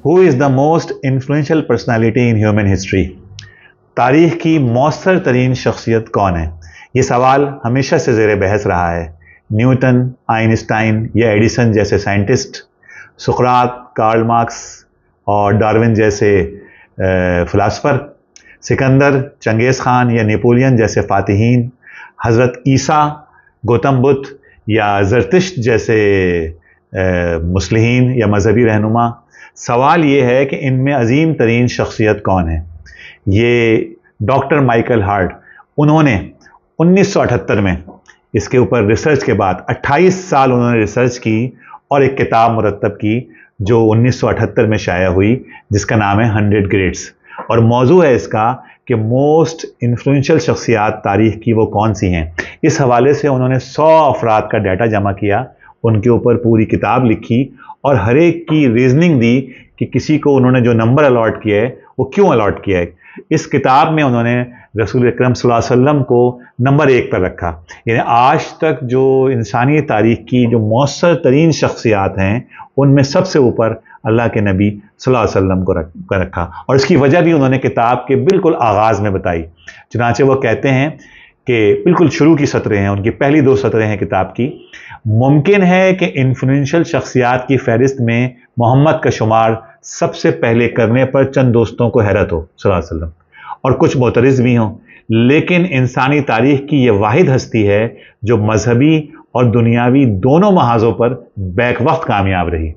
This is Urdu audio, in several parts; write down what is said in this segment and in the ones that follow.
Who is the most influential personality in human history? تاریخ کی مؤثر ترین شخصیت کون ہے؟ یہ سوال ہمیشہ سے زیر بحث رہا ہے۔ نیوٹن، آئنسٹائن یا ایڈیسن جیسے سائنٹسٹ، سقراط، کارل مارکس اور ڈارون جیسے فلاسفر، سکندر، چنگیز خان یا نیپولین جیسے فاتحین، حضرت عیسیٰ، گوتم بدھ یا زرتشت جیسے مصلحین یا مذہبی رہنما۔ سوال یہ ہے کہ ان میں عظیم ترین شخصیت کون ہے؟ یہ ڈاکٹر مائیکل ہارٹ، انہوں نے 1978 میں اس کے اوپر ریسرچ کے بعد 28 سال انہوں نے ریسرچ کی اور ایک کتاب مرتب کی جو 1978 میں شائع ہوئی، جس کا نام ہے 100 گریٹس، اور موضوع ہے اس کا کہ موسٹ انفلوئنشل شخصیات تاریخ کی وہ کون سی ہیں۔ اس حوالے سے انہوں نے 100 افراد کا ڈیٹا جمع کیا، ان کے اوپر پوری کتاب لکھی اور ہر ایک کی ریزننگ دی کہ کسی کو انہوں نے جو نمبر الاٹ کیا ہے وہ کیوں الاٹ کیا ہے۔ اس کتاب میں انہوں نے رسول اکرم صلی اللہ علیہ وسلم کو نمبر 1 پر رکھا، یعنی آج تک جو انسانی تاریخ کی جو مؤثر ترین شخصیات ہیں ان میں سب سے اوپر اللہ کے نبی صلی اللہ علیہ وسلم کو رکھا، اور اس کی وجہ بھی انہوں نے کتاب کے بالکل آغاز میں بتائی۔ چنانچہ وہ کہتے ہیں کہ بالکل شروع کی سطریں ہیں، ان کی پہلی 2 سطریں ہیں کتاب کی، ممکن ہے کہ انفلوئنشل شخصیات کی فہرست میں محمد کا شمار سب سے پہلے کرنے پر چند دوستوں کو حیرت ہو صلی اللہ علیہ وسلم، اور کچھ معترض بھی ہوں، لیکن انسانی تاریخ کی یہ واحد ہستی ہے جو مذہبی اور دنیاوی دونوں محاذوں پر بیک وقت کامیاب رہی۔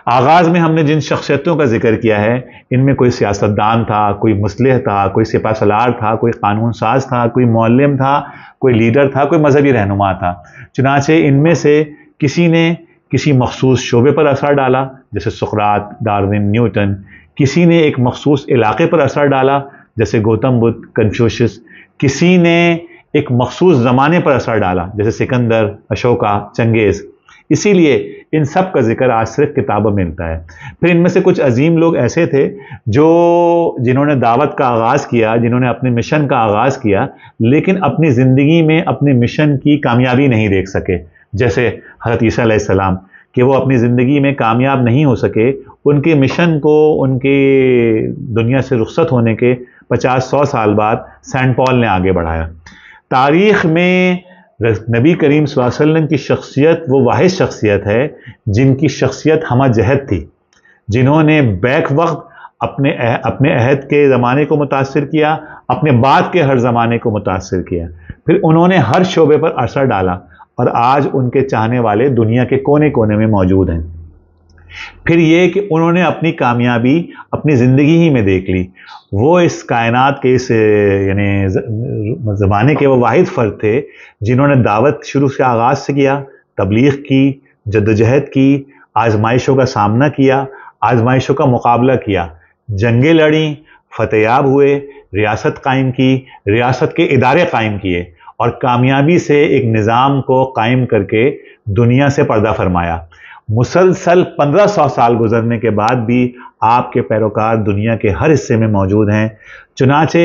آغاز میں ہم نے جن شخصیتوں کا ذکر کیا ہے ان میں کوئی سیاستدان تھا، کوئی مصلح تھا، کوئی سپہ سالار تھا، کوئی قانون ساز تھا، کوئی معلم تھا، کوئی لیڈر تھا، کوئی مذہبی رہنما تھا۔ چنانچہ ان میں سے کسی نے کسی مخصوص شعبے پر اثر ڈالا جیسے سقراط، ڈارون، نیوٹن، کسی نے ایک مخصوص علاقے پر اثر ڈالا جیسے گوتم بدھ، کنفیوشس، کسی نے ایک مخصوص زمانے پر اثر ڈالا جیسے سکندر، اشوکا، چنگیز۔ اسی لیے ان سب کا ذکر آج صرف کتابوں میں ملتا ہے۔ پھر ان میں سے کچھ عظیم لوگ ایسے تھے جنہوں نے دعوت کا آغاز کیا، جنہوں نے اپنے مشن کا آغاز کیا، لیکن اپنی زندگی میں اپنے مشن کی کامیابی نہیں دیکھ سکے، جیسے حضرت عیسیٰ علیہ السلام کہ وہ اپنی زندگی میں کامیاب نہیں ہو سکے۔ ان کے مشن کو ان کے دنیا سے رخصت ہونے کے 50-100 سال بعد سینٹ پال نے آگے بڑھایا۔ تاریخ میں نبی کریم صلی اللہ علیہ وسلم کی شخصیت وہ واحد شخصیت ہے جن کی شخصیت ہمہ جہت تھی، جنہوں نے بیک وقت اپنے عہد کے زمانے کو متاثر کیا، اپنے بعد کے ہر زمانے کو متاثر کیا، پھر انہوں نے ہر شعبے پر اثر ڈالا، اور آج ان کے چاہنے والے دنیا کے کونے کونے میں موجود ہیں۔ پھر یہ کہ انہوں نے اپنی کامیابی اپنی زندگی ہی میں دیکھ لی۔ وہ اس کائنات کے اس یعنی زمانے کے وہ واحد فرد تھے جنہوں نے دعوت شروع سے آغاز سے کیا، تبلیغ کی، جدوجہد کی، آزمائشوں کا سامنا کیا، آزمائشوں کا مقابلہ کیا، جنگیں لڑیں، فتح یاب ہوئے، ریاست قائم کی، ریاست کے ادارے قائم کیے، اور کامیابی سے ایک نظام کو قائم کر کے دنیا سے پردہ فرمایا۔ مسلسل 1500 سال گزرنے کے بعد بھی آپ کے پیروکار دنیا کے ہر حصے میں موجود ہیں۔ چنانچہ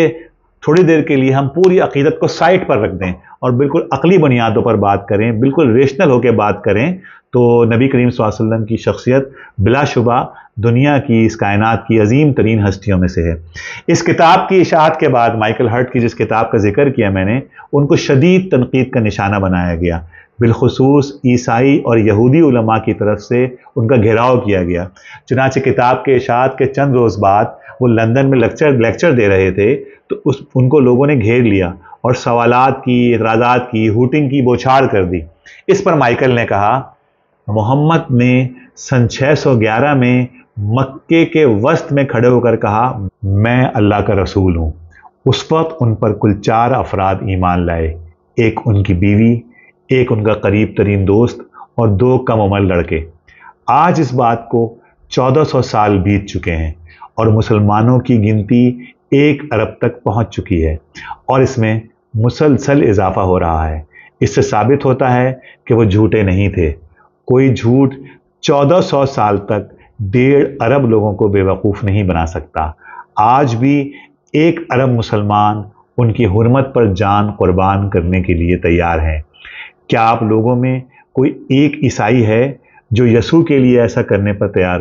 تھوڑی دیر کے لیے ہم پوری عقیدت کو سائٹ پر رکھ دیں اور بالکل عقلی بنیادوں پر بات کریں، بالکل ریشنل ہو کے بات کریں، تو نبی کریم صلی اللہ علیہ وسلم کی شخصیت بلا شبہ دنیا کی اس کائنات کی عظیم ترین ہستیوں میں سے ہے۔ اس کتاب کی اشاعت کے بعد مائیکل ہارٹ کی جس کتاب کا ذکر کیا میں نے، ان کو شدید تنقید کا نشانہ بنایا گیا، بالخصوص عیسائی اور یہودی علماء کی طرف سے ان کا گھیراؤ کیا گیا۔ چنانچہ کتاب کے اشاعت کے چند روز بعد وہ لندن میں لیکچر دے رہے تھے تو ان کو لوگوں نے گھیر لیا اور سوالات کی، اعتراضات کی، ہوٹنگ کی بوچھاڑ کر دی۔ اس پر مائیکل نے کہا، محمد نے سن 611 میں مکے کے وسط میں کھڑے ہو کر کہا، میں اللہ کا رسول ہوں۔ اس وقت ان پر کل 4 افراد ایمان لائے، ایک ان کی بیوی، ایک ان کا قریب ترین دوست اور 2 کم عمر لڑکے۔ آج اس بات کو 1400 سال بیت چکے ہیں اور مسلمانوں کی گنتی 1 ارب تک پہنچ چکی ہے، اور اس میں مسلسل اضافہ ہو رہا ہے۔ اس سے ثابت ہوتا ہے کہ وہ جھوٹے نہیں تھے۔ کوئی جھوٹ 1400 سال تک 1.5 ارب لوگوں کو بے وقوف نہیں بنا سکتا۔ آج بھی 1 ارب مسلمان ان کی حرمت پر جان قربان کرنے کے لیے تیار ہیں۔ کیا آپ لوگوں میں کوئی ایک عیسائی ہے جو یسوع کے لیے ایسا کرنے پر تیار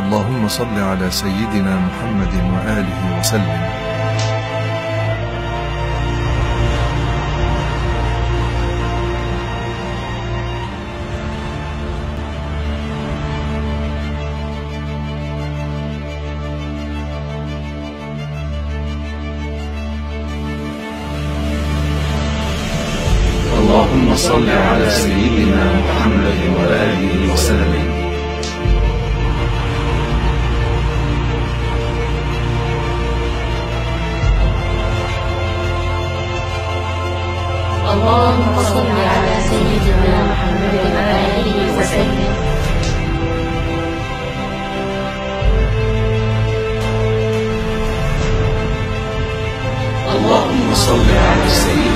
اللهم صل على سيدنا محمد وآله وسلم. اللهم صل على سيدنا محمد وآله وسلم. اللهم صل على سيدنا محمد وآله وسلم. اللهم صل على سيدنا